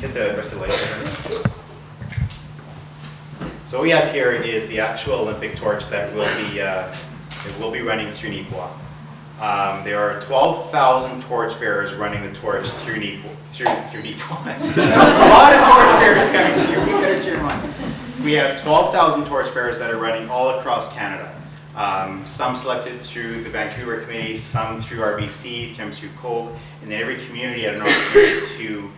hit the rest of the light. So what we have here is the actual Olympic torch that will be running through Neepawa. There are 12,000 torchbearers running the torch through Neepawa. A lot of torchbearers coming through. We better cheer them on. We have 12,000 torchbearers that are running all across Canada. Some selected through the Vancouver community, some through RBC, some through Coke, and then every community had an opportunity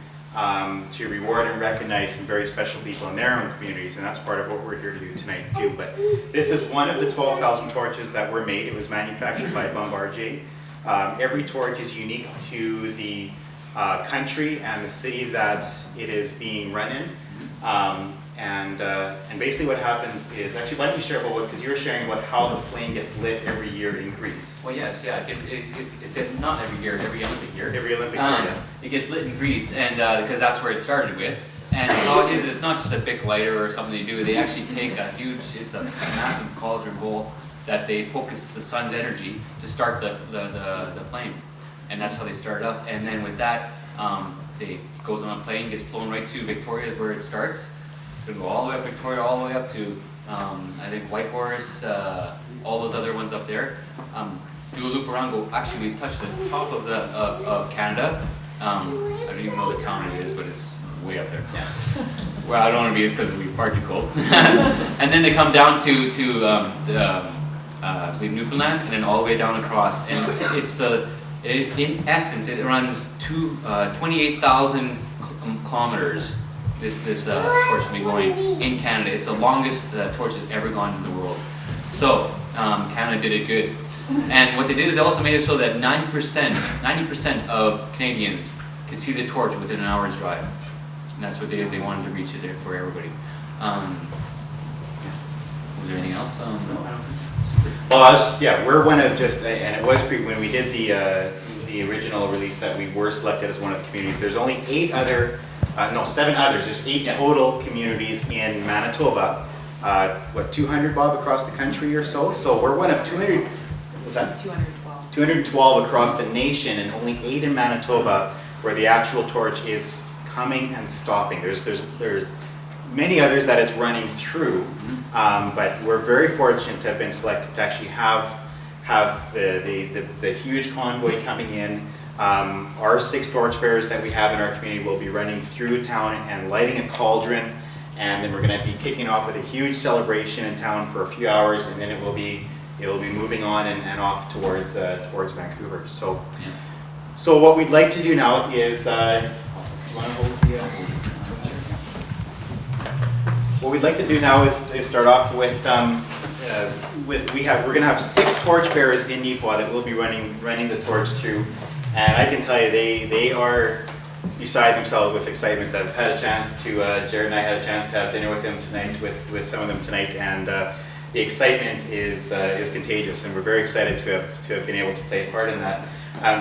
to reward and recognize some very special people in their own communities, and that's part of what we're here to do tonight too. But this is one of the 12,000 torches that were made. It was manufactured by Bombardier. Every torch is unique to the country and the city that it is being run in. And basically what happens is, actually, why don't you share about what, because you were sharing about how the flame gets lit every year in Greece. Well, yes, yeah, it's not every year, every Olympic year. Every Olympic year, yeah. It gets lit in Greece, and because that's where it started with. And how it is, it's not just a big lighter or something they do. They actually take a huge, it's a massive cauldron bowl that they focus the sun's energy to start the flame. And that's how they start up. And then with that, it goes on a plane, gets flown right to Victoria, where it starts. It's going to go all the way up Victoria, all the way up to, I think, White Horse, all those other ones up there. Do a loop around, go, actually we touched the top of Canada. I don't even know the town it is, but it's way up there. Yeah. Well, I don't want to be, because it would be far too cold. And then they come down to Newfoundland, and then all the way down across. And it's in essence, it runs 28,000 kilometers. This torch will be going in Canada. It's the longest torch has ever gone in the world. So Canada did it good. And what they did is they also made it so that 90% of Canadians could see the torch within an hour's drive. And that's what they wanted to reach it there for everybody. Was there anything else? No, I don't think so. Well, I was just, yeah, we're one of just, and it was when we did the original release that we were selected as one of the communities. There's only 7 others. There's 8 total communities in Manitoba. What, 200, Bob, across the country or so? So we're one of 200, what's that? 212. 212 across the nation, and only 8 in Manitoba where the actual torch is coming and stopping. There's many others that it's running through, but we're very fortunate to have been selected to actually have the huge convoy coming in. Our 6 torchbearers that we have in our community will be running through town and lighting a cauldron, and then we're going to be kicking off with a huge celebration in town for a few hours, and then it will be moving on and off towards Vancouver. So, so what we'd like to do now is what we'd like to do now is start off with we're going to have 6 torchbearers in Neepawa that will be running the torch through. And I can tell you, they are beside themselves with excitement. I've had a chance to, Jared and I had a chance to have dinner with them tonight, with some of them tonight, and the excitement is contagious, and we're very excited to have been able to play a part in that.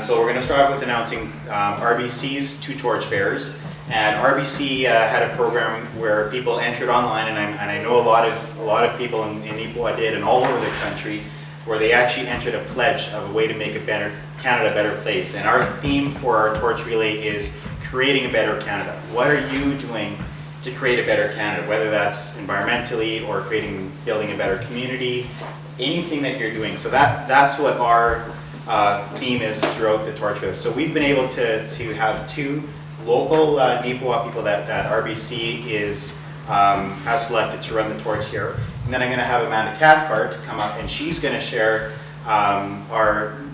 So we're going to start off with announcing RBC's 2 torchbearers. And RBC had a program where people entered online, and I know a lot of people in Neepawa did, and all over the country, where they actually entered a pledge of a way to make Canada a better place. And our theme for our torch relay is creating a better Canada. What are you doing to create a better Canada? Whether that's environmentally or building a better community, anything that you're doing. So that's what our theme is throughout the torch relay. So we've been able to have 2 local Neepawa people that RBC has selected to run the torch here. And then I'm going to have Amanda Cathcart come up, and she's going to share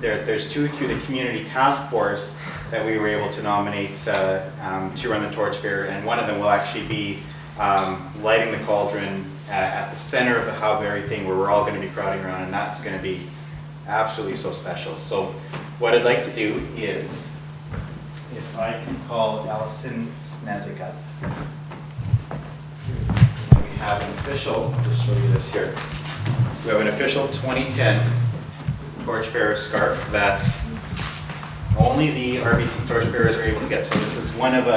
there's 2 through the community task force that we were able to nominate to run the torchbearer, and one of them will actually be lighting the cauldron at the center of the hub, everything, where we're all going to be crowding around, and that's going to be absolutely so special. So what I'd like to do is, if I can call Allison Snezik up. We have an official, I'll just show you this here. We have an official 2010 torchbearer scarf that only the RBC torchbearers are able to get. So this is one of 2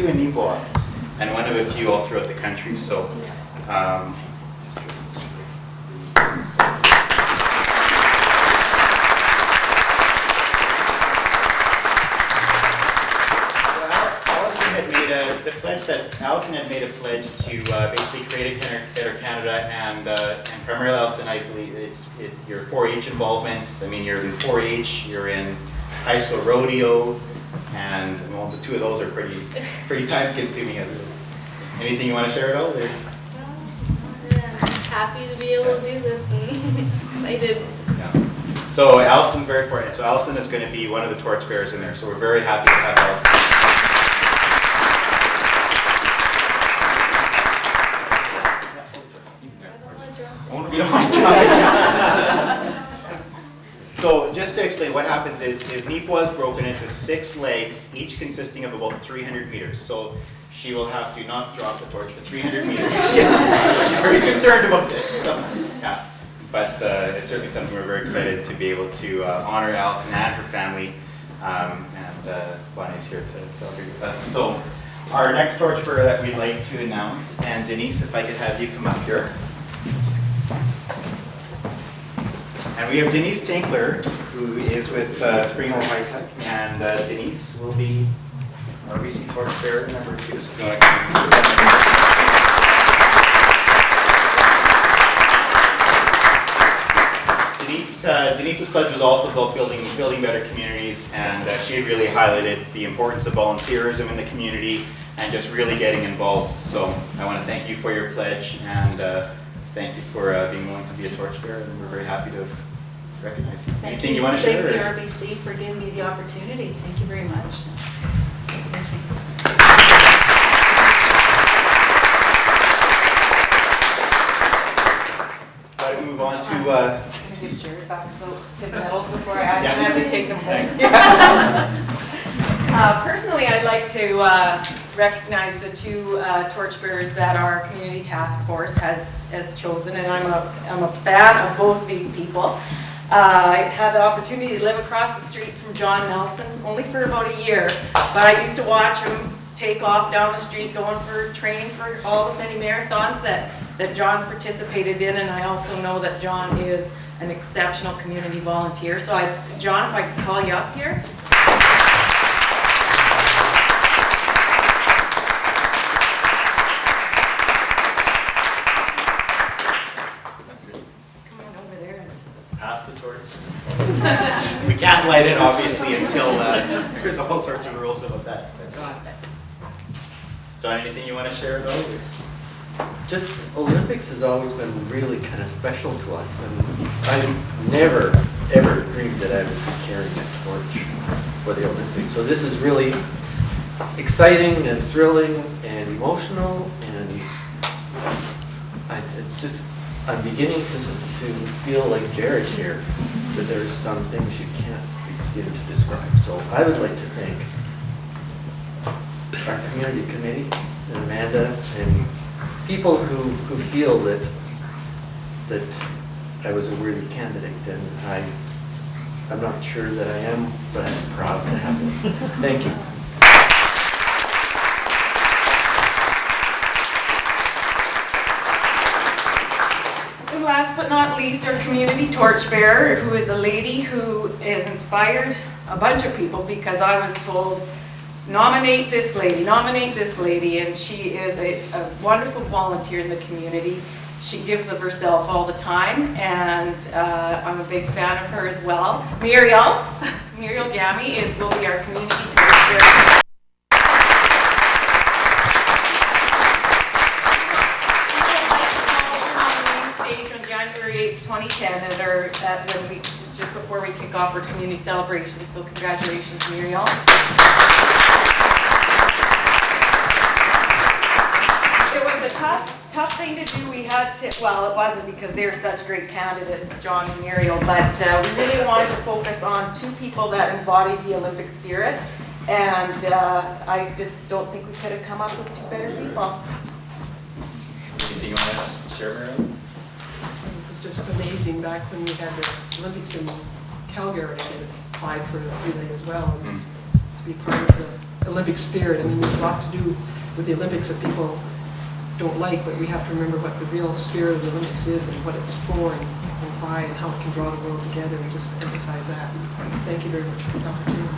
in Neepawa, and one of a few all throughout the country. So. the pledge that Allison had made a pledge to basically create a Better Canada, and primarily Allison, I believe your 4-H involvements. I mean, you're in 4-H, you're in high school rodeo, and well, the two of those are pretty time consuming as it is. Anything you want to share at all? Or? No, I'm happy to be able to do this and excited. Yeah. So Allison's very important. So Allison is going to be one of the torchbearers in there. So we're very happy to have Allison. You don't want to jump in. So just to explain, what happens is Neepawa is broken into 6 legs, each consisting of about 300 meters. So she will have to not drop the torch for 300 meters. She's very concerned about this. So, yeah. But it's certainly something we're very excited to be able to honor Allison and her family. And Bonnie's here to celebrate with us. So our next torchbearer that we'd like to announce, and Denise, if I could have you come up here. And we have Denise Tinkler, who is with Spring Hill High Tech, and Denise will be RBC torchbearer number 2. So if you want to Denise's pledge was also about building better communities, and she had really highlighted the importance of volunteerism in the community and just really getting involved. So I want to thank you for your pledge, and thank you for being willing to be a torchbearer, and we're very happy to recognize you. Anything you want to share? Thank you, RBC, for giving me the opportunity. Thank you very much. Thank you. Move on to I'm going to give Jared back his medals before I accidentally take them home. Personally, I'd like to recognize the 2 torchbearers that our community task force has chosen, and I'm a fan of both of these people. I had the opportunity to live across the street from John Nelson only for about a year, but I used to watch him take off down the street going for training for all the many marathons that John's participated in, and I also know that John is an exceptional community volunteer. So John, if I could call you up here. Come on over there. pass the torch. We can't light it, obviously, until there's all sorts of rules about that. John, anything you want to share though? Just Olympics has always been really kind of special to us, and I never ever dreamed that I would be carrying a torch for the Olympics. So this is really exciting and thrilling and emotional, and I'm beginning to feel like Jared here, that there's some things you can't begin to describe. So I would like to thank our community committee and Amanda and people who feel that I was a worthy candidate, and I'm not sure that I am, but I'm proud to have this. Thank you. And last but not least, our community torchbearer, who is a lady who has inspired a bunch of people, because I was told, nominate this lady, and she is a wonderful volunteer in the community. She gives of herself all the time, and I'm a big fan of her as well. Muriel Gamy will be our community torchbearer. Stage on January 8th, 2010, just before we kick off our community celebrations. So congratulations, Muriel. It was a tough thing to do. We had to, well, it wasn't because they're such great candidates, John and Muriel, but we really wanted to focus on 2 people that embodied the Olympic spirit, and I just don't think we could have come up with 2 better people. Anything you want to share, Muriel? This is just amazing. Back when we had the Olympics in Calgary, I had applied for the relay as well, and just to be part of the Olympic spirit. I mean, there's a lot to do with the Olympics that people don't like, but we have to remember what the real spirit of the Olympics is and what it's for, and why, and how it can draw the world together, and just emphasize that. Thank you very much for this opportunity.